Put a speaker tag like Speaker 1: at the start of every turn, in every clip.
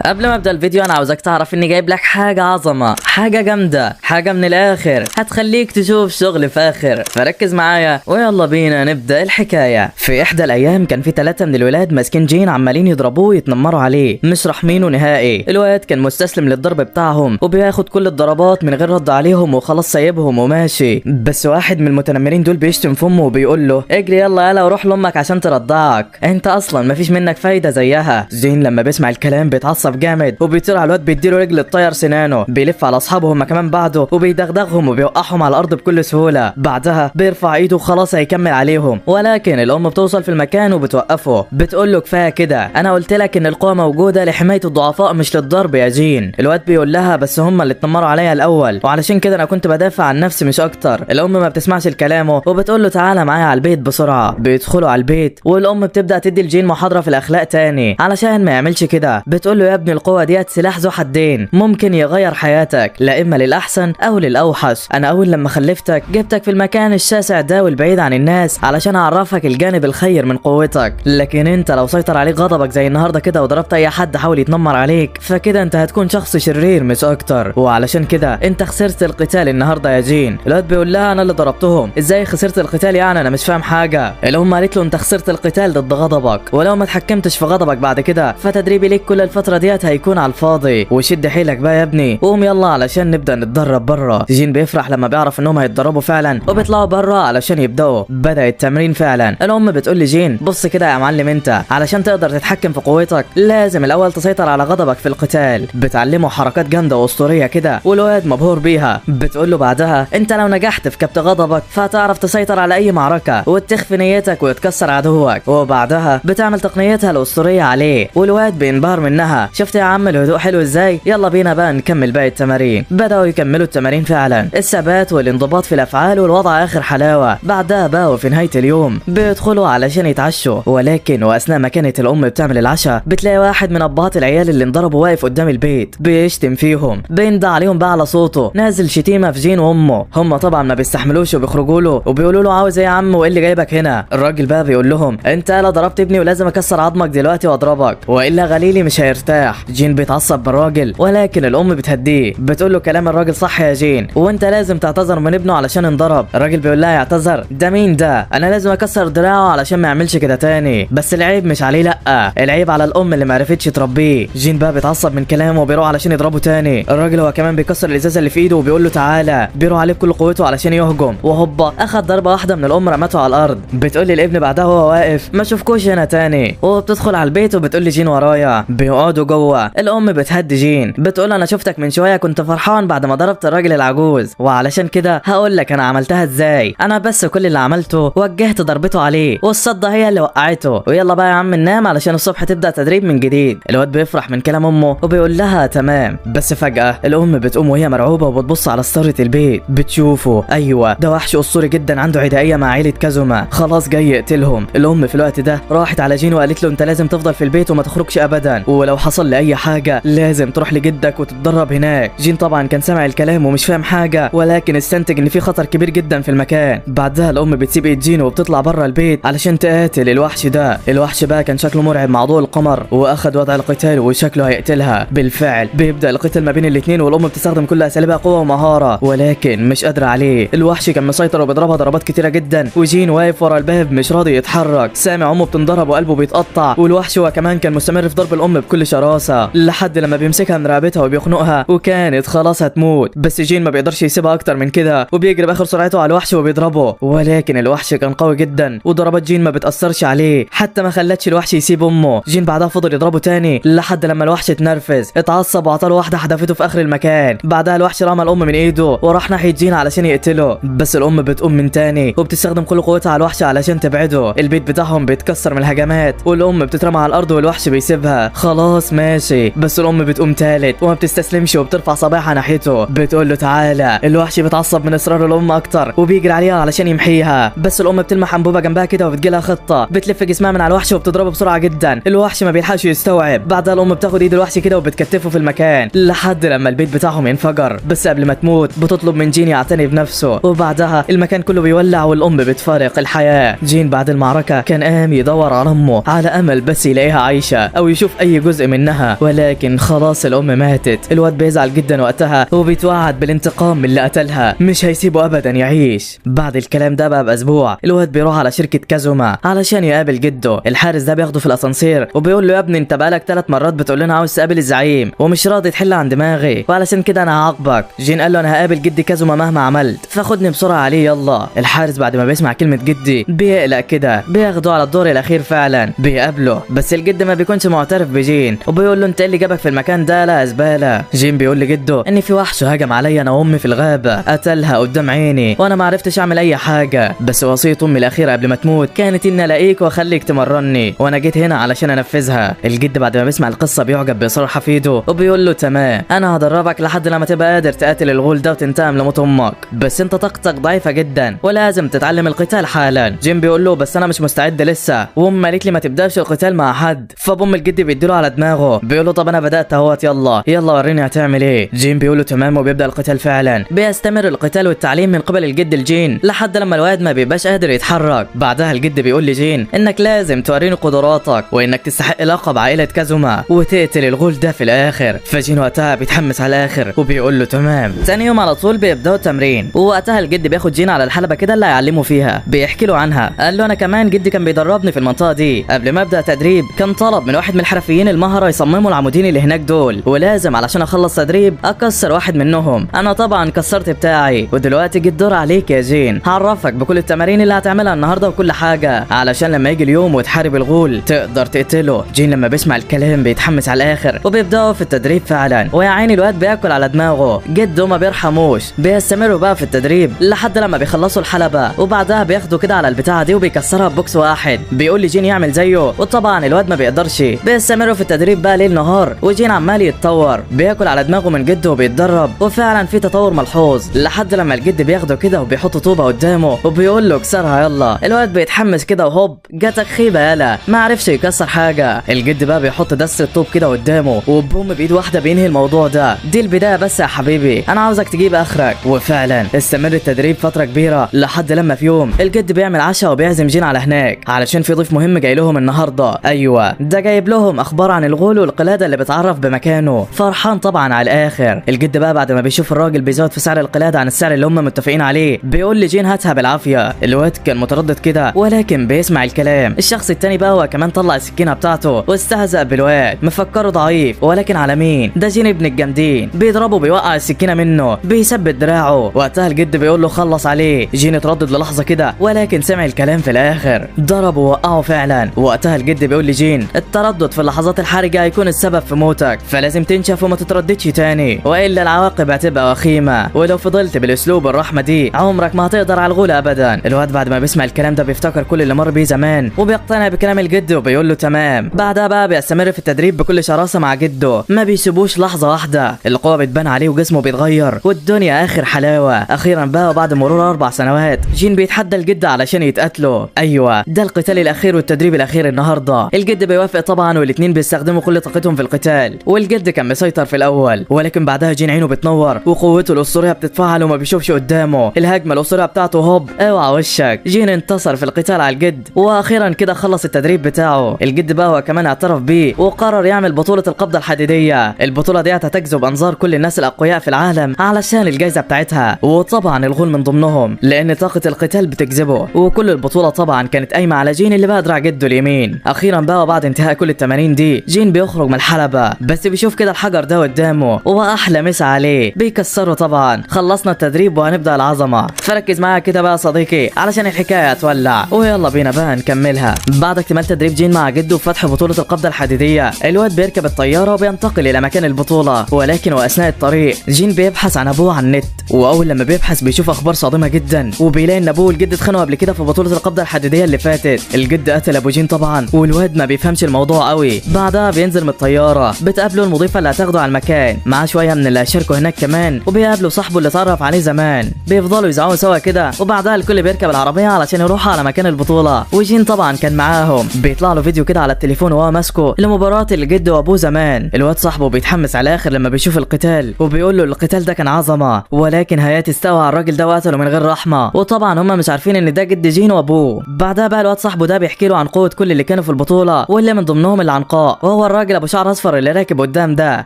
Speaker 1: قبل ما ابدا الفيديو انا عاوزك تعرف اني جايب لك حاجه عظمه، حاجه جامده، حاجه من الاخر هتخليك تشوف شغل فاخر. فركز معايا ويلا بينا نبدا الحكايه. في احدى الايام كان في 3 من الولاد ماسكين جين عمالين يضربوه ويتنمروا عليه، مش راحمينه نهائي. الواد كان مستسلم للضرب بتاعهم وبياخد كل الضربات من غير رد عليهم وخلاص سايبهم وماشي. بس واحد من المتنمرين دول بيشتم في امه وبيقول له اجري يلا وروح لامك عشان ترضعك، انت اصلا مفيش منك فايده زيها. جين لما بيسمع الكلام بيتعصب جامد وبيطير على الواد، بيديله رجل الطير سنانه، بيلف على اصحابه هم كمان بعده وبيدغدغهم وبيوقعهم على الارض بكل سهوله. بعدها بيرفع ايده وخلاص هيكمل عليهم، ولكن الام بتوصل في المكان وبتوقفه، بتقول له كفايه كده، انا قلت لك ان القوه موجوده لحمايه الضعفاء مش للضرب يا جين. الواد بيقول لها بس هم اللي اتنمروا عليا الاول وعلشان كده انا كنت بدافع عن نفسي مش اكتر. الام ما بتسمعش لكلامه وبتقول له تعالى معايا على البيت بسرعه. بيدخلوا على البيت والام بتبدا تدي لجين محاضره في الاخلاق تاني علشان ما يعملش كده. بتقول له يا ابني القوه ديت سلاح ذو حدين، ممكن يغير حياتك لا اما للاحسن او للاوحش. انا اول لما خلفتك جبتك في المكان الشاسع ده والبعيد عن الناس علشان اعرفك الجانب الخير من قوتك، لكن انت لو سيطر عليك غضبك زي النهارده كده وضربت اي حد حاول يتنمر عليك فكده انت هتكون شخص شرير مش اكتر، وعلشان كده انت خسرت القتال النهارده يا جين. الواد بيقول لها انا اللي ضربتهم، ازاي خسرت القتال يعني؟ انا مش فاهم حاجه. الام قالت له انت خسرت القتال ضد غضبك، ولو ما اتحكمتش في غضبك بعد كده فتدريبي ليك كل الفتره ديت هيكون على الفاضي، وشد حيلك بقى يا ابني قوم يلا علشان نبدا نتدرب بره. جين بيفرح لما بيعرف انهم هيتدربوا فعلا وبيطلعوا بره علشان يبداوا. بدا التمرين فعلا. الام بتقول لجين بص كده يا معلم، انت علشان تقدر تتحكم في قوتك لازم الاول تسيطر على غضبك في القتال. بتعلمه حركات جامده واسطوريه كده والواد مبهور بيها. بتقول له بعدها انت لو نجحت في كبت غضبك فهتعرف تسيطر على اي معركه وتخفي نيتك وتكسر عدوك. وبعدها بتعمل تقنيتها الاسطوريه عليه والواد بينبهر منها. شفت يا عم الهدوء حلو ازاي؟ يلا بينا بقى نكمل باقي التمارين. بداوا يكملوا التمارين فعلا، الثبات والانضباط في الافعال والوضع اخر حلاوه. بعدها بقى وفي نهايه اليوم بيدخلوا علشان يتعشوا، ولكن واثناء ما كانت الام بتعمل العشاء بتلاقي واحد من ابهات العيال اللي انضربوا واقف قدام البيت بيشتم فيهم، بيندى عليهم بقى على صوته، نازل شتيمه في جين وامه. هم طبعا ما بيستحملوش وبيخرجوا له وبيقولوا له عاوز ايه يا عم وايه اللي جايبك هنا؟ الراجل بقى بيقول لهم انت لا ضربت ابني ولازم اكسر عظمك دلوقتي واضربك والا غليلي مش هيرتاح. جين بيتعصب من الراجل ولكن الام بتهديه، بتقول له كلام الراجل صح يا جين وانت لازم تعتذر من ابنه علشان انضرب. الراجل بيقول لها يعتذر؟ ده مين ده؟ انا لازم اكسر دراعه علشان ما يعملش كده تاني، بس العيب مش عليه، لا العيب على الام اللي ما عرفتش تربيه. جين بقى بيتعصب من كلامه وبيروح علشان يضربه تاني. الراجل هو كمان بيكسر الازازه اللي في ايده وبيقول له تعالى، بيروح عليه بكل قوته علشان يهجم وهوبا اخد ضربه واحده من الام رمته على الارض. بتقول لي الابن بعدها وهو واقف ما اشوفكوش هنا تاني، وبتدخل على البيت وبتقول لي جين ورايا. بيقعدوا جوه، الام بتهدي جين بتقول انا شفتك من شويه كنت فرحان بعد ما ضربت الراجل العجوز وعلشان كده هقول لك انا عملتها ازاي. انا بس كل اللي عملته وجهت ضربته عليه والصده هي اللي وقعته، ويلا بقى يا عم ننام علشان الصبح تبدا تدريب من جديد. الواد بيفرح من كلام امه وبيقول لها تمام، بس فجاه الام بتقوم وهي مرعوبه وبتبص على ستاره البيت بتشوفه، ايوه ده وحش اسطوري جدا عنده عدائيه مع عيله كازوما خلاص جاي يقتلهم. الام في الوقت ده راحت على جين وقالت له انت لازم تفضل في البيت وما تخرجش ابدا، ولو حصل لي اي حاجه لازم تروح لجدك وتتدرب هناك. جين طبعا كان سامع الكلام ومش فاهم حاجه ولكن استنتج ان في خطر كبير جدا في المكان. بعدها الام بتسيب ايد جين وبتطلع بره البيت علشان تقاتل الوحش ده. الوحش بقى كان شكله مرعب مع ضوء القمر واخد وضع القتال وشكله هيقتلها. بالفعل بيبدا القتال ما بين الاثنين والام بتستخدم كل اساليبها قوه ومهاره ولكن مش قادره عليه. الوحش كان مسيطر وبيضربها ضربات كتيره جدا وجين واقف ورا الباب مش راضي يتحرك، سامع امه بتنضرب وقلبه بيتقطع، والوحش هو كمان كان مستمر في ضرب الام بكل شراسه لحد لما بيمسكها من رقبتها وبيخنقها وكانت خلاص هتموت. بس جين ما بيقدرش يسيبها اكتر من كده وبيجري باخر سرعته على الوحش وبيضربه، ولكن الوحش كان قوي جدا وضربات جين ما بتاثرش عليه حتى ما خلتش الوحش يسيب امه. جين بعدها فضل يضربه تاني لحد لما الوحش اتنرفز اتعصب وعطاله واحده حدفته في اخر المكان. بعدها الوحش رمى الام من ايده وراح ناحيه جين علشان يقتله، بس الام بتقوم من تاني وبتستخدم كل قوتها على الوحش علشان تبعده. البيت بتاعهم بيتكسر من الهجمات والام بتترمى على الارض والوحش بيسيبها خلاص ماشي، بس الام بتقوم تالت وما بتستسلمش وبترفع صباعها ناحيته بتقول له تعالى. الوحش بيتعصب من اصرار الام اكتر وبيجري عليها علشان يمحيها، بس الام بتلمح انبوبه جنبها كده وبتجيلها خطه بتلف جسمها من على الوحش وبتضربه بسرعه جدا. الوحش ما بيلحقش يستوعب. بعدها الام بتاخد ايد الوحش كده وبتكتفه في المكان لحد لما البيت بتاعهم ينفجر، بس قبل ما تموت بتطلب من جين يعتني بنفسه وبعدها المكان كله بيولع والام بتفارق الحياه. جين بعد المعركه كان قام يدور على امه على امل بس يلاقيها عايشه او يشوف اي جزء منها منها، ولكن خلاص الام ماتت. الواد بيزعل جدا وقتها وبيتوعد بالانتقام من اللي قتلها، مش هيسيبه ابدا يعيش. بعد الكلام ده بقى باسبوع الواد بيروح على شركه كازوما علشان يقابل جده. الحارس ده بياخده في الاسانسير وبيقول له يا ابني انت بقالك 3 مرات بتقول لنا عاوز تقابل الزعيم ومش راضي تحل عن دماغي، وعلشان كده انا هعاقبك. جين قال له انا هقابل جدي كازوما مهما عملت، فخدني بسرعه عليه يلا. الحارس بعد ما بيسمع كلمه جدي بيقلق كده، بياخده على الدور الاخير فعلا بيقابله، بس الجد ما بيكونش معترف بجين وبيقول له انت اللي جابك في المكان ده؟ لا زباله. جين بيقول لجده ان في وحش هجم عليا انا وامي في الغابه، قتلها قدام عيني وانا ما عرفتش اعمل اي حاجه، بس وصيه امي الاخيره قبل ما تموت كانت اني الاقيك واخليك تمرني، وانا جيت هنا علشان انفذها. الجد بعد ما بيسمع القصه بيعجب باصرار حفيده وبيقول له تمام انا هدربك لحد لما تبقى قادر تقاتل الغول ده وتنتقم لموت امك، بس انت طاقتك ضعيفه جدا ولازم تتعلم القتال حالا. جيم بيقول له بس انا مش مستعد لسه، وام قالت لي ما تبداش القتال مع حد، فبوم الجد بيديله على دماغه بيقول له طب انا بدات اهوت، يلا يلا وريني هتعمل ايه. جيم بيقول له تمام وبيبدا القتال فعلا. بيستمر القتال والتعليم من قبل الجد لجين لحد لما الواد ما بيبقاش قادر يتحرك. بعدها الجد بيقول لجين انك لازم توريني قدراتك وانك تستحق لقب عائله كازوما وتقتل الغول ده في الاخر. فجين وقتها بيتحمس على الاخر وبيقول له تمام. ثاني يوم على طول بيبداوا التمرين، ووقتها الجد بياخد جين على الحلبه كده اللي هيعلمه فيها، بيحكي له عنها. قال له انا كمان جدي كان بيدربني في المنطقه دي، قبل ما ابدا تدريب كان طلب من واحد من الحرفيين المهره يصمموا العمودين اللي هناك دول، ولازم علشان اخلص تدريب اكسر واحد منهم. انا طبعا كسرت بتاعي، ودلوقتي جه الدور عليك يا جين، هعرفك بكل التمارين اللي هتعملها النهارده وكل حاجه علشان لما يجي اليوم وتحارب الغول تقدر تقتله. جين لما بيسمع الكلام بيتحمس على الاخر وبيبداوا في التدريب فعلا، ويا عيني الواد بياكل على دماغه، جده ما بيرحموش. بيستمروا بقى في التدريب لحد لما بيخلصوا الحلبه، وبعدها بياخدوا كده على البتاعه دي وبيكسرها ببوكس واحد. بيقول لي جين يعمل زيه، وطبعا الواد ما بيقدرش. بيستمروا في التدريب بقى ليل نهار، وجين عمال يتطور، بياكل على دماغه من جده وبيتدرب، وفعلا في تطور ملحوظ لحد لما الجد بياخده كده وبيحط طوبه قدامه وبيقول له اكسرها يلا. الواد بيتحمس كده وهوب جاتك خيبه يالا، ما عرفش يكسر حاجه. الجد بقى بيحط دست الطوب كده قدامه وبوم بايد واحده بينهي الموضوع ده. دي البدايه بس يا حبيبي، انا عاوزك تجيب اخرك. وفعلا استمر التدريب فتره كبيره لحد لما في يوم الجد بيعمل عشاء وبيعزم جين على هناك علشان في ضيف مهم جاي لهم النهارده. ايوه ده جايب لهم اخبار عن الغول والقلاده اللي بتعرف بمكانه، فرحان طبعا على الاخر. الجد بقى بعد ما بيشوف الراجل بيزود في سعر القلاده عن السعر اللي هم متفقين عليه بيقول لجين هاتها بالعافيه. الواد كان متردد كده ولكن بيسمع الكلام. الشخص التاني بقى هو كمان طلع السكينه بتاعته واستهزأ بالواد، مفكره ضعيف ولكن على مين؟ ده جين ابن الجامدين، بيضربه بيوقع السكينه منه بيثبت دراعه. وقتها الجد بيقول له خلص عليه. جين اتردد للحظه كده ولكن سمع الكلام في الاخر، ضربه ووقعه فعلا. وقتها الجد بيقول لجين التردد في اللحظات الحرجه هيكون السبب في موتك، فلازم تنشف وما تترددش تاني والا العواقب هتبقى وخيمه، ولو فضلت بالاسلوب الرحمه دي عمرك ما هتقدر على الغول ابدا. الواد بعد ما بيسمع الكلام ده بيفتكر كل اللي مر بيه زمان وبيقتنع بكلام الجد وبيقول له تمام. بعدها بقى بيستمر في التدريب بكل شراسه مع جده، ما بيسيبوش لحظه واحده. القوه بتبان عليه وجسمه بيتغير والدنيا اخر حلاوه. اخيرا بقى وبعد مرور 4 سنوات جين بيتحدى الجد علشان يتقاتلوا. ايوه ده القتال الاخير والتدريب الاخير النهارده. الجد بيوافق طبعا والاثنين بيستخدموا كل طاقتهم في القتال، والجد كان مسيطر في الاول ولكن بعدها جين عينه بتنور وقوته الاسطوريه بتتفعل وما بيشوفش قدامه. الهجمه الاسطوريه بتاعته هوب اوعى وشك. جين انتصر في القتال على الجد واخيرا كده خلص التدريب بتاعه. الجد بقى هو كمان اعترف بيه وقرر يعمل بطوله القبضه الحديديه. البطوله دي هتجذب انظار كل الناس الاقوياء في العالم علشان الجائزه بتاعتها، وطبعا الغول من ضمنهم لان طاقه القتال بتجذبه. وكل البطوله طبعا كانت قايمه على جين اللي بقى دراع جده اليمين. اخيرا بقى وبعد انتهاء كل التمارين دي جين بيخرج من الحلبه، بس بيشوف كده الحجر ده قدامه واحلى مسا عليه بيكسره. طبعا خلصنا التدريب وهنبدا العظمه، فركز معايا كده بقى يا صديقي علشان الحكايه هتولع، ويلا بينا بقى نكملها. بعد اكتمال تدريب جين مع جده وفتح بطوله القبضه الحديديه الواد بيركب الطياره وبينتقل الى مكان البطوله. ولكن واثناء الطريق جين بيبحث عن ابوه على النت، واول لما بيبحث بيشوف اخبار صادمه جدا وبيلاقي ان ابوه والجد اتخانقوا قبل كده في بطوله القبضه الحديديه اللي فاتت. الجد قتل ابو جين طبعا والواد ما بيفهمش الموضوع قوي. بعدها بينزل من الطياره بتقابله المضيفه اللي هتاخده على المكان معاه شويه من اللي هيشاركوا هناك كمان، وبيقابلوا صاحبه اللي اتعرف عليه زمان. بيفضلوا يزعقوا سوا كده وبعدها الكل بيركب العربيه علشان يروحوا على مكان البطوله، وجين طبعا كان معاهم. بيطلع له فيديو كده على التليفون وهو ماسكه لمباراه الجد وابوه زمان. الواد صاحبه بيتحمس على الاخر لما بيشوف القتال وبيقول له القتال ده كان عظمه ولكن هياتي استوى على الراجل ده وقتله من غير رحمه، وطبعا هم مش عارفين ان ده جد جين وابوه. بعدها بقى الواد صاحبه ده بيحكي له عن قوه كل اللي كانوا في البطوله، واللي من ضمنهم العنقاء، وهو الراجل ابو شعر اصفر اللي راكب قدام ده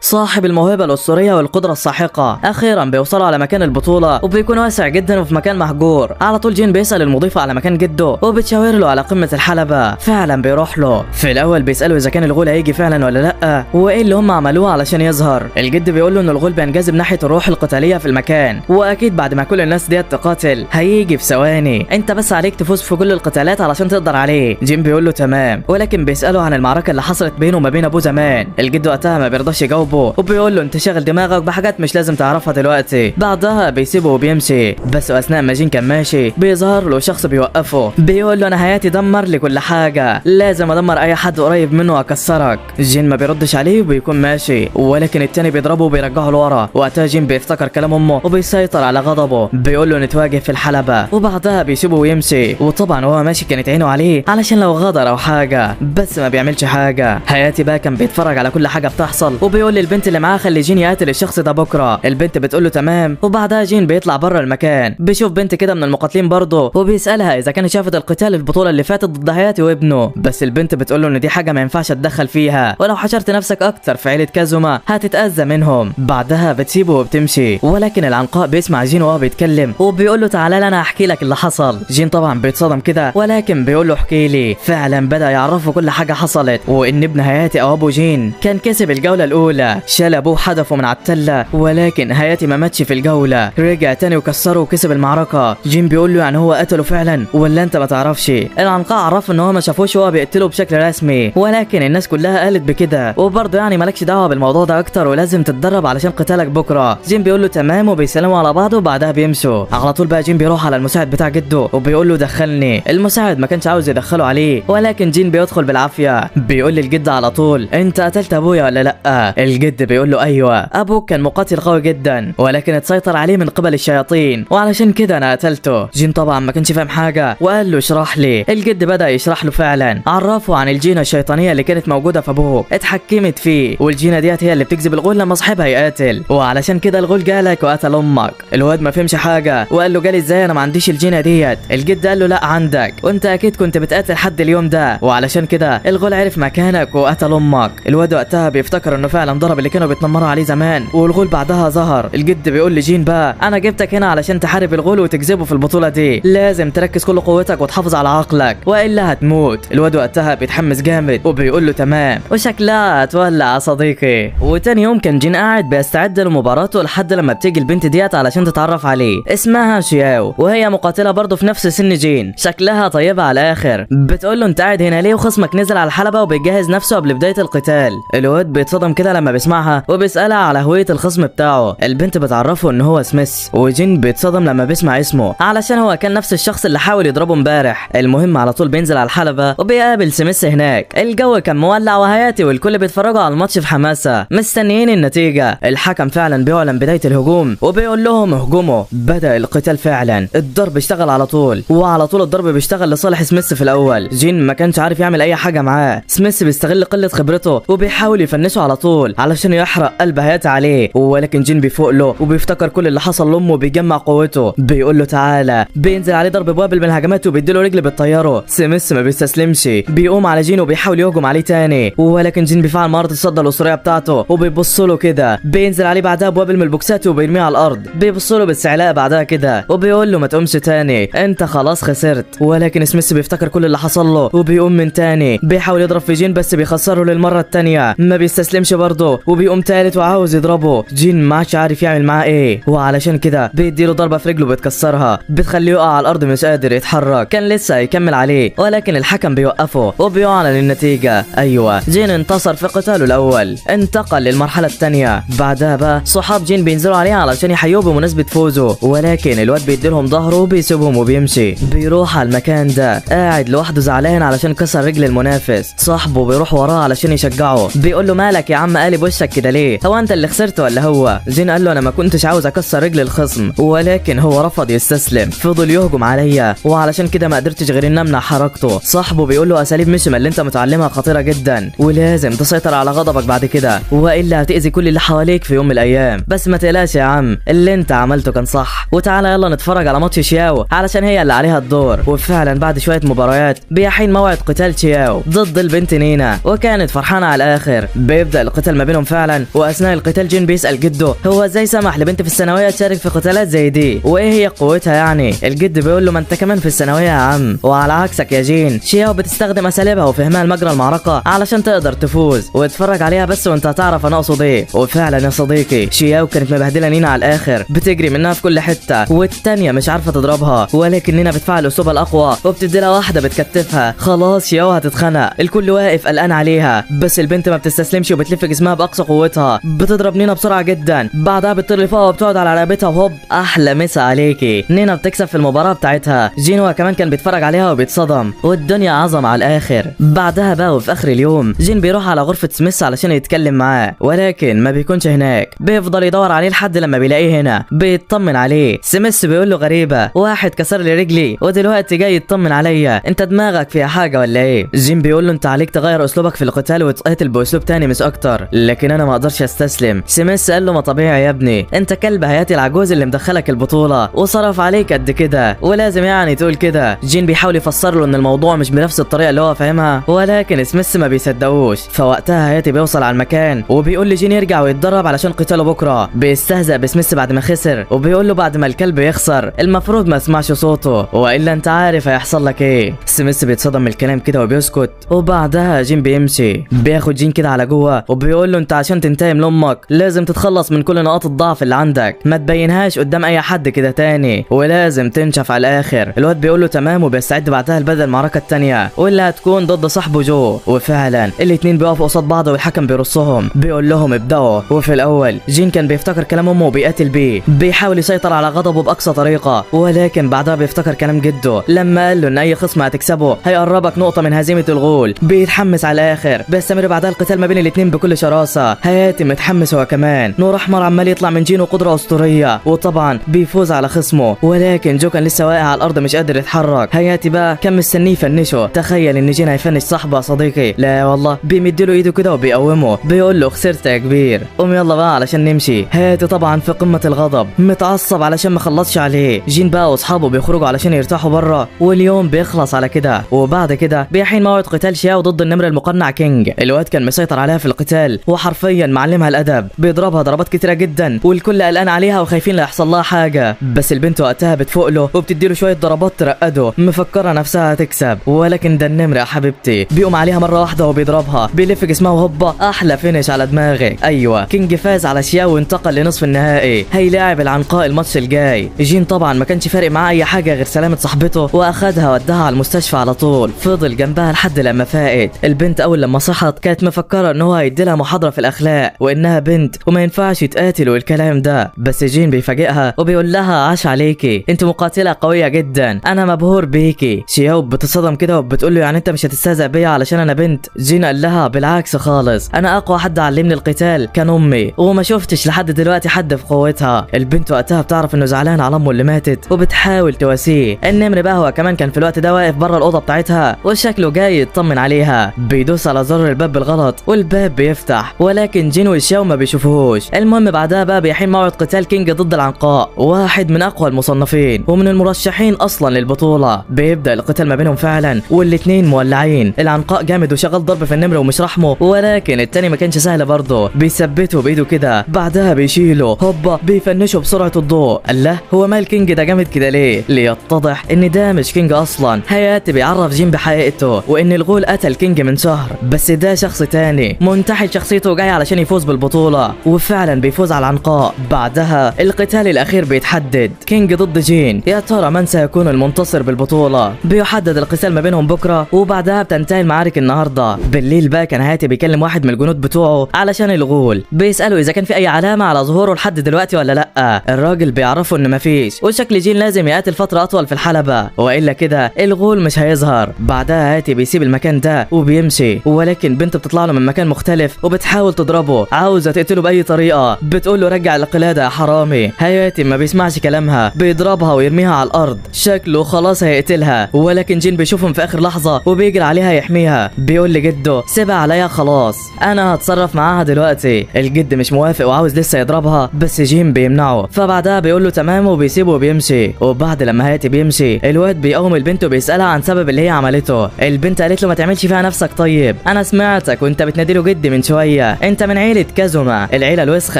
Speaker 1: صاحب الموهبه الاسطوريه والقدره الساحقه. اخيرا بيوصلوا على مكان البطوله، وبيكون واسع جدا وفي مكان مهجور. على طول جين بيسال المضيفه على مكان جده، وبتشاور له على قمه الحلبه. فعلا بيروح له. في الاول بيساله اذا كان الغول هيجي فعلا ولا لا، وايه اللي هم عملوه علشان يظهر. الجد بيقول له ان الغول بينجذب ناحيه الروح القتاليه في المكان، واكيد بعد ما كل الناس ديت تقاتل هيجي في ثواني، انت بس عليك تفوز في كل القتالات علشان تقدر عليه. جين بيقول له تمام، ولكن بيساله عن المعركه اللي حصلت بينه وما بين ابوه زمان. الجد وقتها ما بيرضاش يجاوبه، وبيقول له انت شاغل دماغك بحاجات مش لازم تعرفها دلوقتي. بعدها بيسيبه وبيمشي. بس اثناء ما جين كان ماشي بيظهر له شخص بيوقفه، بيقول له انا حياتي دمر لي كل حاجه، لازم ادمر اي حد قريب منه واكسرك. جين ما بيردش عليه وبيكون ماشي، ولكن التاني بيضربه وبيرجعه لورا. وقتها جين بيفتكر كلام امه وبيسيطر على غضبه، بيقول له نتواجه في الحلبه، وبعدها بيسيبه ويمشي. وطبعا وهو ماشي كانت عينه عليه علشان لو غدر او حاجه، بس ما بيعملش حاجه. حياتي بقى كان بيتفرج على كل حاجه بتحصل، وبيقول للبنت اللي معاه خلي جين يقاتل الشخص ده بكره. البنت بتقول له تمام، وبعدها جين بيطلع بره المكان، بيشوف بنت كده من المقاتلين برضه، وبيسالها اذا كانت شافت القتال البطوله اللي فاتت ضد حياتي وابنه. بس البنت بتقول له ان دي حاجه ما ينفعش اتدخل فيها، ولو حشرت نفسك اكتر في عيله كازوما هتتاذى منهم. بعدها بتسيبه وبتمشي، ولكن العنقاء بيسمع جين وهو بيتكلم، وبيقول له تعالى انا احكي لك اللي حصل. جين طبعا بيتصدم كده، ولكن بيقول له احكي لي. فعلا بدا يعرفه كل حاجه حصلت، وان ابن حياتي او ابو جين كان كسب الجوله الاولى، شال ابوه حدفه من على التله، ولكن حياتي ما ماتش في الجوله، رجع تاني وكسره وكسب المعركه. جين بيقول له يعني هو قتله فعلا ولا انت ما تعرفش؟ العنقاء عرف ان هو ما شافوش وهو بيقتله بشكل رسمي، ولكن الناس كلها قالت بكده، وبرضه يعني مالكش دعوه بالموضوع ده اكتر، ولازم تتدرب علشان قتالك بكره. جين بيقول له تمام، وبيسلموا على بعض، وبعدها بيمشوا. على طول بقى جين بيروح على المساعد بتاع جده وبيقول له دخلني. المساعد ما كانش عاوز يدخله عليه، ولكن جين بيدخل بالعافيه. بيقول للجد على طول انت قتلت ابويا ولا لا؟ الجد بيقول له ايوه، ابوك كان مقاتل قوي جدا، ولكن اتسيطر عليه من قبل الشياطين، وعلشان كده انا قتلته. جين طبعا ما كانش فاهم حاجه، وقال له اشرح لي. الجد بدا يشرح له فعلا، عرفه عن الجينه الشيطانيه اللي كانت موجوده في ابوه، اتحكمت فيه، والجينه ديت هي اللي بتجذب الغول لما صاحبها يقاتل، وعلشان كده الغول جالك وقتل امك. الواد ما فهمش حاجه، وقال له جالي ازاي انا ما عنديش الجينه ديت؟ الجد قال له لا عندك، وانت اكيد كنت بتقاتل حد اليوم ده، وعلشان كده الغول عرف مكانك وقتل امك. الواد وقتها بيفتكر انه فعلا ضرب اللي كانوا بيتنمروا عليه زمان، والغول بعدها ظهر. الجد بيقول لجين بقى انا جبتك هنا علشان تحارب الغول وتجذبه في البطوله دي، لازم تركز كل قوتك وتحافظ على عقلك والا هتموت. الواد وقتها بيتحمس جامد، وبيقول له تمام، وشكلها هتولع يا صديقي. وتاني يوم كان جين قاعد بيستعد لمباراته لحد لما بتيجي البنت ديت علشان تتعرف عليه، اسمها شياو، وهي مقاتله برضه في نفس سن جين، شكلها طيبه على الاخر. بتقول له انت قاعد هنا ليه وخصمك نزل على الحلبه وبيجهز نفسه قبل بدايه القتال؟ الواد بيتصدم كده لما بيسمعها، وبيسالها على هويه الخصم بتاعه. البنت بتعرفه ان هو سميث، وجين بيتصدم لما بيسمع اسمه علشان هو كان نفس الشخص اللي حاول يضربه امبارح. المهم على طول بينزل على الحلبه وبيقابل سميث هناك. الجو كان مولع وهياتي والكل بيتفرجوا على الماتش في حماسه مستنيين النتيجه. الحكم فعلا بيعلن بدايه الهجوم وبيقول لهم اهجموا. بدا القتال فعلا، الضرب اشتغل على طول، وعلى طول الضرب بيشتغل لصالح سميث. في الاول جين ما كانش عارف يعمل اي حاجه معاه، سميث بيستغل قله خبرته وبيحاول يفنشه على طول علشان يحرق قلب هياتي عليه، ولكن جين بيفوق له وبيفتكر كل اللي حصل لامه وبيجمع قوته. بيقول له تعالى، بينزل عليه ضرب بوابل من الهجمات وبيديله رجل بالطياره. سميث ما بيستسلمش، بيقوم على جين وبيحاول يهجم عليه تاني، ولكن جين بيفعل مهاره الصد الاسطوريه بتاعته وبيبص له كده. بينزل عليه بعدها بوابل من البوكسات وبيرميه على الارض، بيبص له باستعلاء بعدها كده وبيقول له ما تقومش تاني، انت خلاص خسرت. ولكن سميث بيفتكر كل اللي حصل له وبيقوم من تاني، بيحاول يضرب في جين بس بيخسره للمره التانيه، ما بيستسلمش برضه وبيقوم تالت وعاوز يضربه. جين ما عادش عارف يعمل معاه ايه، وعلشان كده بيديله ضربه في رجله بتكسرها، بتخليه يقع على الارض مش قادر يتحرك. كان لسه هيكمل عليه ولكن الحكم بيوقفه وبيعلن النتيجه. ايوه جين انتصر في قتاله الاول، انتقل للمرحله الثانيه. بعدها بقى صحاب جين بينزلوا عليه علشان يحيوه بمناسبه فوزه، ولكن الواد بيديلهم ظهره وبيسيبهم وبيمشي. بيروح على المكان ده قاعد لوحده زعلان علشان كسر رجل المنافس. صاحبه بيروح وراه علشان يشجعه، بيقول له مالك يا عم قالب وشك كده ليه؟ هو انت اللي خسرت ولا هو؟ جين قال له انا ما كنتش عاوز اكسر رجل الخصم، ولكن هو رفض يستسلم، فضل يهجم عليا وعلشان كده ما قدرتش غير ان امنع حركته. صاحبه بيقول له اساليب مشمه اللي انت متعلمها خطيره جدا، ولازم تسيطر على غضبك بعد كده والا هتاذي كل اللي حواليك في يوم من الايام. بس ما تقلقش يا عم، اللي انت عملته كان صح، وتعالى يلا نتفرج على ماتش شياو علشان هي اللي عليها الدور. وفعلا بعد شويه مباريات بيحين موعد قتال شياو ضد البنت نينا، وكانت فرحانه على الاخر. بيبدا القتال ما بينهم فعلا، واثناء القتال جين بيسال جده هو ازاي سمح لبنت في الثانويه تشارك في قتالات زي دي، وايه هي قوتها يعني. الجد بيقول له ما انت كمان في الثانويه يا عم، وعلى عكسك يا جين شياو بتستخدم اساليبها وفهمها لمجرى المعركه علشان تقدر تفوز، واتفرج عليها بس وانت هتعرف انا اقصد ايه. وفعلا يا صديقي شياو كانت مبهدله نينا على الاخر، بتجري منها في كل حته، والتانيه مش عارفه تضربها، ولكن نينا بتفعل اسلوبها الاقوى وبتدي لها واحده بتكتفها. خلاص شياو هتتخنق، الكل واقف قلقان عليها، بس البنت ما بتستسلمش وبتلف جسمها باقصى قوتها، بتضرب نينا بسرعه جدا، بعدها بتطير لفوق وبتقعد على رقبتها وهوب احلى مسا عليكي. نينا بتكسب في المباراه بتاعتها. جين كمان كان بيتفرج عليها وبيتصدم، والدنيا عظم على الاخر. بعدها بقى وفي اخر اليوم جين بيروح على غرفه سميث علشان يتكلم معاه، ولكن ما بيكونش هناك. بيفضل يدور عليه لحد لما بيلاقيه هنا، بيطمن عليه. سميث بيقول له غريبه، واحد كسر لي رجلي ودلوقتي جاي يطمن عليا، انت دماغك فيها حاجه ولا ايه؟ جين بيقول له انت عليك تغير اسلوبك في القتال وتقاتل باسلوب تاني مش اكتر، لكن انا ما اقدرش استسلم. سميث قال له ما طبيعي يا ابني، انت كلب هياتي العجوز اللي مدخلك البطوله وصرف عليك قد كده، ولازم يعني تقول كده. جين بيحاول يفسر له ان الموضوع مش بنفس الطريقه اللي هو فاهمها، ولكن سميث ما بيصدقوش. فوقتها هياتي بيوصل على المكان وبيقول لجين يرجع ويتدرب علشان قتاله بكره. بيستهزأ بسميث بعد ما خسر، وبيقول له بعد ما الكلب يخسر المفروض ما اسمعش صوته، والا انت عارف هيحصل لك ايه. سميث بيتصدم من الكلام كده وبيسكت، وبعدها جين بيمشي. بياخد جين كده على جوه وبيقول له انت عشان تنتقم لامك لازم تتخلص من كل نقاط الضعف اللي عندك، ما تبينهاش قدام اي حد كده تاني، ولازم تنشف على الاخر. الواد بيقول له تمام، وبيستعد بعدها لبدء المعركه الثانيه واللي هتكون ضد صاحبه جو. وفعلا الاتنين بيقفوا قصاد بعض والحكم بيرصهم، بيقول لهم ابدأوا. وفي الاول جين كان بيفتكر كلام امه وبيقاتل بيه، بيحاول يسيطر على غضبه باقصى طريقه، ولكن بعدها بيفتكر كلام جده لما قال له ان اي خصم هتكسبه هيقربك نقطه من هزيمه الغول. بيتحمس على الاخر، بيستمر بعدها القتال ما بين الاتنين بكل شراسه. هياتي متحمس هو كمان، نور احمر عمال يطلع من جينو قدره اسطوريه، وطبعا بيفوز على خصمه، ولكن جو كان لسه واقع على الارض مش قادر يتحرك. هياتي بقى كان مستنيه يفنشه. تخيل ان جين هيفنش صاحبه يا صديقي، لا والله بيمدله ايده كده وبيقومه، بيقول له خسرت يا كبير، قوم يلا بقى علشان نمشي. هياتي طبعا في قمه الغضب متعصب علشان ما خلصش عليه. جين بقى واصحابه بيخرجوا علشان يرتاحوا بره، واليوم بيخلص على كده. وبعد كده بيحين موعد قتال شياو ضد النمر المقنع كينج. الواد كان مسيطر عليها في القتال وحرفيا معلمها الادب، بيضربها ضربات كتيره جدا والكل قلقان عليها وخايفين لا يحصل لها حاجه، بس البنت وقتها بتفوق له وبتديله شويه ضربات ترقده، مفكره نفسها هتكسب، ولكن ده النمر يا حبيبتي بيقوم عليها مره واحده وبيضربها، بيلف جسمها وهوبا احلى فينش على دماغك. ايوه كينج فاز على شياو وانتقل لنصف النهائي، هيلاعب العنقاء الماتش الجاي. جين طبعا ما كانش فارق معاه اي حاجه غير سلامه صاحبته، واخدها وداها على المستشفى على طول. فضل جنبها لحد لما فاقت. البنت اول لما صحت كانت مفكره ان هو هيدي لها محاضره في الاخلاق وانها بنت وما ينفعش يتقاتلوا والكلام ده، بس جين بيفاجئها وبيقول لها عاش عليكي، انت مقاتله قويه جدا، انا مبهور بيكي. شياو بتتصدم كده وبتقول له يعني انت مش هتستهزأ بيا علشان انا بنت؟ جين قال لها بالعكس خالص، انا اقوى حد علمني القتال كان امي، وما شفتش لحد دلوقتي حد في قوتها. البنت وقتها بتعرف انه زعلان على امه اللي ماتت وبتحاول تواسيه. النمر بقى هو كمان كان في الوقت ده واقف بره الاوضه بتاعتها وشكله جاي يطمن عليها، بيدوس على زر الباب بالغلط والباب بيفتح، ولكن جين وشياو ما بيشوفوهوش. المهم بعدها بقى بيحين موعد قتال كينج ضد العنقاء، واحد من اقوى المصنفين ومن المرشحين اصلا للبطوله. بيبدا القتال ما بينهم فعلا والاتنين مولعين، العنقاء جامد وشغال ضرب في النمر ومش رحمه، ولكن التاني ما كانش سهل برضه، بيثبته بايده كده بعدها بيشيله هوبا بيفنشه بسرعه الضوء. الله هو مال كينج ده جامد كده ليه؟ ليتضح ان ده مش كينج اصلا. هياتي بيعرف جين بحقيقته وان الغول قتل كينج من شهر، بس ده شخص تاني منتحل شخصيته جاي علشان يفوز بالبطوله، وفعلا بيفوز على العنقاء. بعدها القتال الاخير بيتحدد، كينج ضد جين. يا ترى من سيكون المنتصر بالبطوله؟ بيحدد القتال ما بينهم بكره، وبعدها بتنتهي المعارك النهارده. بالليل بقى كان هاتي بيكلم واحد من الجنود بتوعه علشان الغول، بيساله اذا كان في اي علامه على ظهوره لحد دلوقتي ولا لا. الراجل بيعرفه ان مفيش، وشكل جين لازم يقاتل فتره اطول في الحلبه والا كده الغول مش هيظهر. بعدها هاتي بيسيب المكان ده وبيمشي، ولكن بنت بتطلع له من مكان مختلف وبتحاول تضربه، عاوزه تقتله باي طريقه، بتقول له رجع القلاده يا حرامي. هاتي ما بيسمعش كلامها، بيضربها ويرميها على الارض، شكله خلاص هيقتلها، ولكن جين بيشوفهم في اخر لحظه وبيجري عليها يحميها، بيقول لجده سيبها عليا خلاص انا هتصرف معاها دلوقتي. الجد مش موافق وعاوز لسه يضربها، بس جين جين بيمنعه، فبعدها بيقول له تمام وبيسيبه وبيمشي. وبعد لما هاتي بيمشي الواد بيقوم البنت وبيسالها عن سبب اللي هي عملته. البنت قالت له ما تعملش فيها نفسك طيب، انا سمعتك وانت بتناديله جدي من شويه، انت من عيله كازوما، العيله الوسخه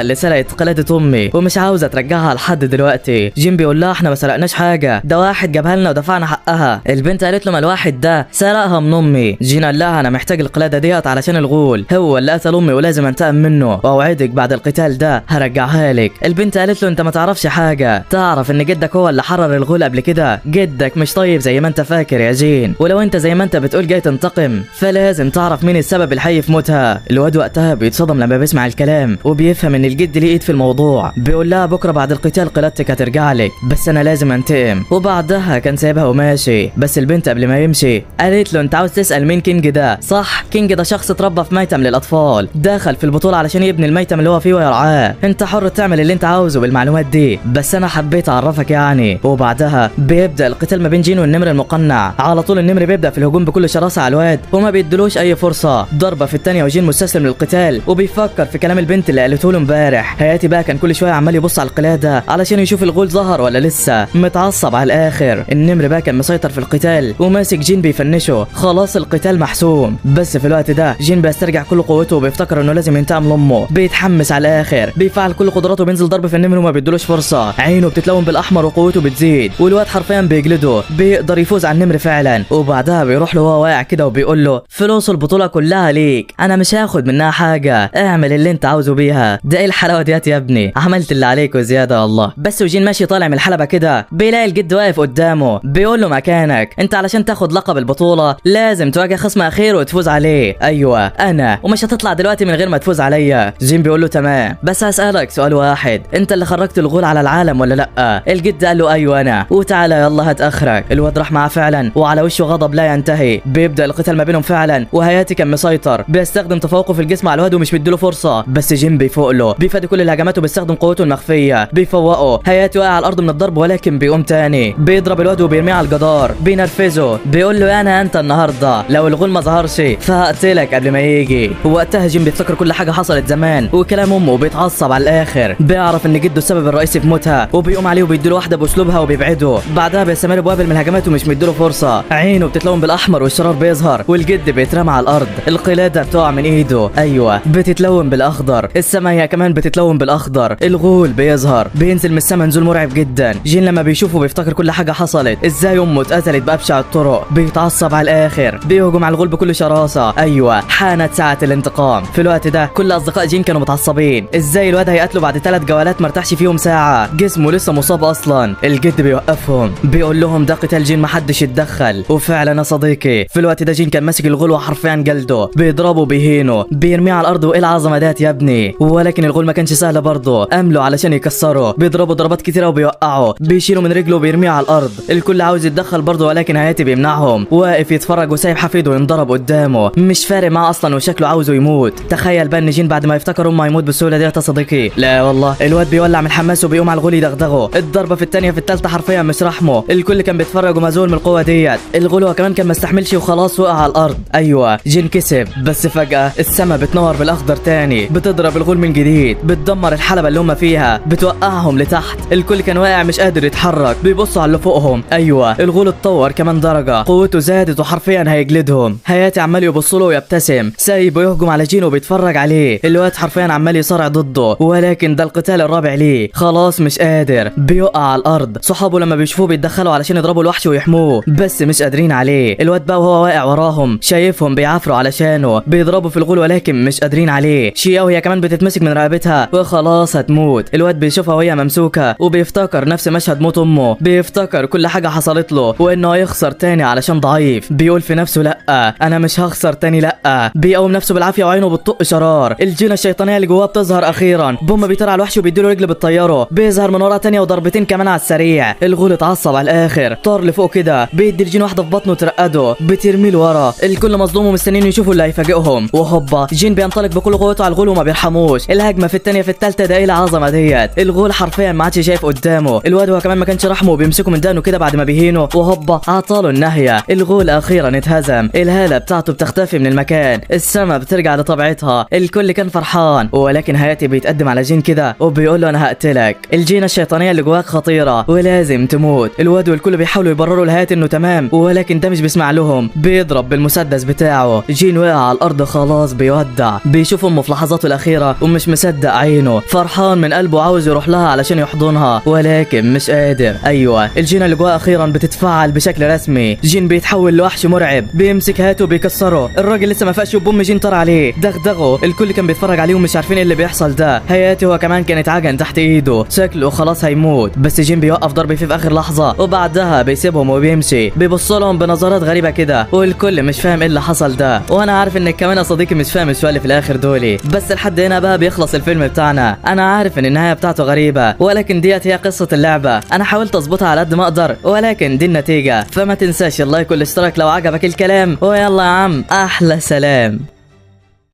Speaker 1: اللي سرقت قلاده امي ومش عاوزه ترجعها لحد دلوقتي. جين بيقول لها احنا ما سرقناش حاجه، ده واحد جابها لنا ودفعنا حقها. البنت قالت له ما الواحد ده سرقها من امي. جين قال لها انا محتاج القلاده ديت علشان الغول هو اللي قتل امي ولازم انتقم منه، واوعدك بعد القتال ده هرجعها لك. البنت قالت له انت ما تعرفش حاجه، تعرف ان جدك هو اللي حرر الغول قبل كده، جدك مش طيب زي ما انت فاكر يا جين، ولو انت زي ما انت بتقول جاي تنتقم فلازم تعرف مين السبب الحقيقي في موتها. الواد وقتها بيتصدم لما بيسمع الكلام وبيفهم ان الجد ليه ايد في الموضوع. بيقول لها بكره بعد القتال قلادتك هترجع لك، بس انا لازم انتقم. وبعدها كان سايبها وماشي. بس البنت قبل ما يمشي قالت له انت عاوز تسال مين كينج ده صح؟ كينج ده شخص اتربى في ميتم للاطفال، دخل في البطوله علشان يبني الميتم اللي هو فيه ويرعاه، انت حر تعمل اللي انت عاوزه بالمعلومات دي، بس انا حبيت اعرفك يعني. وبعدها بيبدا القتال ما بين جين والنمر المقنع. على طول النمر بيبدا في الهجوم بكل شراسه على الواد وما بيدلوش اي فرصه، ضربه في الثانيه وجين مستسلم للقتال وبيفكر في كلام البنت اللي قالته له امبارح. هياتي بقى كان كل شويه عمال يبص على القلاده علشان يشوف الغول ظهر ولا لسه، متعصب على الاخر. النمر بقى كان مسيطر في القتال وماسك جين بيفنشه، خلاص القتال محسوم. بس في الوقت ده جين بيسترجع كل قوته وبيفتكر انه لازم ينتقم لامه، بيتحمس على الاخر، بيفعل كل قدراته وبينزل ضرب في النمر وما بيدلوش فرصه، عينه بتتلون بالاحمر وقوته بتزيد والواد حرفيا بيجلده، بيقدر يفوز على النمر فعلا. وبعدها بيروح له وهو واقع كده وبيقول له فلوس البطوله كلها ليك، انا مش هاخد منها حاجه، اعمل اللي انت عاوزه بيها. ده ايه الحلاوه ديات يا ابني، عملت اللي عليك وزياده والله. بس وجين ماشي طالع من الحلبه كده بيلاقي الجد واقف قدامه بيقول له مكانك، انت علشان تاخد لقب البطوله لازم تواجه خصم اخير وتفوز عليه. ايوه انا، ومش هتطلع دلوقتي من غير ما تفوز عليا. جين بيقول له تمام، بس هسالك سؤال واحد، انت اللي خرجت الغول على العالم ولا لا؟ الجد قال له ايوه انا، وتعالى يلا هات اخرك. الواد راح معاه فعلا وعلى وشه غضب لا ينتهي. بيبدا القتال ما بينهم فعلا وهياتي كان مسيطر، بيستخدم تفوقه في الجسم على الواد ومش مديله فرصه، بس جين بيفوق له، بيفادي كل الهجمات وبيستخدم قوته المخفيه، بيفوقه. هياتي واقع على الارض من الضرب ولكن بيقوم تاني، بيضرب الواد وبيرميه على الجدار، بينرفزه، بيقول له انا انت النهارده لو الغول ما ظهرش فهقتلك قبل ما يجي. وقتها جين بيفتكر كل حاجه حصلت زمان وكلام امه وبيتعصب على الاخر، بيعرف ان جده السبب الرئيسي في موتها وبيقوم عليه وبيديله واحده باسلوبها وبيبعده. بعدها بيستمر بوابل من الهجمات ومش مديله فرصه، عينه بتتلون بالاحمر والشرار بيظهر والجد بيترمى على الارض، القلاده بتقع من ايده، ايوه بتتلون بالاخضر، السما هي كمان بتتلون بالاخضر، الغول بيظهر بينزل من السما نزول مرعب جدا. جين لما بيشوفه بيفتكر كل حاجه حصلت، ازاي امه اتقتلت بابشع الطرق، بيتعصب على الاخر، بيهجم على الغول بكل شراسه. ايوه حانت ساعه الانتقام. في الوقت ده كل اصدقاء جين كانوا متعصبين، ازاي الواد هيقتله بعد 3 جولات مرتاحش فيهم ساعه، جسمه لسه مصاب اصلا. الجد بيوقفهم بيقول لهم ده قتال جين محدش يتدخل. وفعلا يا صديقي في الوقت ده جين كان ماسك الغول وحرفيا جلده، بيضربه بيهينه بيرميه على الارض، وايه العظمه ديت يا ابني. ولكن الغول ما كانش سهل برضه، امله علشان يكسره، بيضربه ضربات كتيره وبيوقعه، بيشيله من رجله وبيرميه على الارض. الكل عاوز يتدخل برضه ولكن هياتي بيمنعهم، واقف يتفرج وسايب حفيده ينضرب قدامه، مش فارق معاه اصلا وشكله عاوزه يموت. تخيل بقى ان جين بعد ما يفتكر امه هيموت بالسهوله ديت يا صديقي. لا والله الواد بيولع من حماسه وبيقوم على الغول يدغدغه، الضربه في الثانيه في الثالثه حرفيا مش رحمه. الكل كان بيتفرج ومذهول من القوه ديت. الغول هو كمان كان ما استحملش وخلاص وقع على الارض. ايوه جين كسب، بس فجاه السما بتنور بالاخضر تاني، بتضرب الغول من جديد، بتدمر الحلبه اللي هم فيها، بتوقعهم لتحت. الكل كان واقع مش قادر يتحرك، بيبصوا على اللي فوقهم. ايوه الغول اتطور كمان درجه، قوته زادت وحرفيا هيجلدهم. هياتي عمال يبص له ويبتسم، سايب ويهجم على جين وبيتفرج عليه. الواد حرفيا عمال يصارع ضده، ولكن ده القتال الرابع ليه، خلاص مش قادر، بيقع على الارض. صحابه لما بيشوفوه بيتدخلوا علشان يضربوا الوحش ويحموه، بس مش قادرين عليه. الواد بقى وهو واقع وراهم شايفهم بيعافروا علشانه، بيضربوا في الغول ولكن مش قادرين عليه. شياو هي كمان بتتمسك من رقبتها وخلاص هتموت. الواد بيشوفها وهي ممسوكه وبيفتكر نفس مشهد موت امه، بيفتكر كل حاجه حصلت له وانه هيخسر تاني علشان ضعيف. بيقول في نفسه لا انا مش هخسر تاني، لا. بيقوم نفسه بالعافيه وعينه بتطق شرار، الجينه الشيطانيه اللي جواه بتظهر اخيرا. بوم بيطير على الوحش وبيديله رجل بالطياره، بيظهر من ورا تانية وضربتين كمان على السريع. الغول اتعصب على الاخر، طار لفوق كده، بيدي الجين واحده في بطنه ترقده، بترميه لورا. الكل مصدوم ومستنيين يشوفوا اللي هيفاجئهم. وهوبا جين بينطلق بكل قوته على الغول وما بيرحموش. الهجمه في الثانيه في الثالثه، ده ايه العظمه ديت. الغول حرفيا ما عادش شايف قدامه. الواد هو كمان ما كانش رحمه وبيمسكه من دقنه كده بعد ما بيهينه، وهوبا عطاله النهيه. الغول اخيرا اتهزم، الهاله بتاعته بتختفي من المكان، السما بترجع لطبيعتها. الكل كان فرحان، ولكن هياتي بيتقدم على جين كده وبيقول له انا هقتلك، الجينة الشيطانية اللي جواك خطيرة ولازم تموت. الواد والكل بيحاولوا يبرروا لهايات انه تمام، ولكن ده مش بيسمع لهم، بيضرب بالمسدس بتاعه. جين وقع على الارض خلاص بيودع، بيشوف امه في لحظاته الاخيرة ومش مصدق عينه، فرحان من قلبه عاوز يروح لها علشان يحضنها ولكن مش قادر. ايوه الجينة اللي جواه اخيرا بتتفعل بشكل رسمي. جين بيتحول لوحش مرعب، بيمسك هاته وبيكسره. الراجل لسه ما فاقش وبوم جين طار عليه دغدغه. الكل كان بيتفرج عليه ومش عارفين ايه اللي بيحصل ده. هياتي هو كمان كانت عجن تحت ايده، شكله خلاص هيموت، بس جين بيوقف ضرب فيه في اخر لحظة وبعدها بيسيبهم وبيمشي. بيبص لهم بنظرات غريبة كده والكل مش فاهم ايه اللي حصل ده. وانا عارف انك كمان يا صديقي مش فاهم السؤال اللي في الاخر دولي، بس لحد هنا بقى بيخلص الفيلم بتاعنا. انا عارف ان النهاية بتاعته غريبة، ولكن ديت هي قصة اللعبة. انا حاولت اظبطها على قد ما اقدر، ولكن دي النتيجة. فما تنساش اللايك والاشتراك لو عجبك الكلام، ويلا يا عم احلى سلام.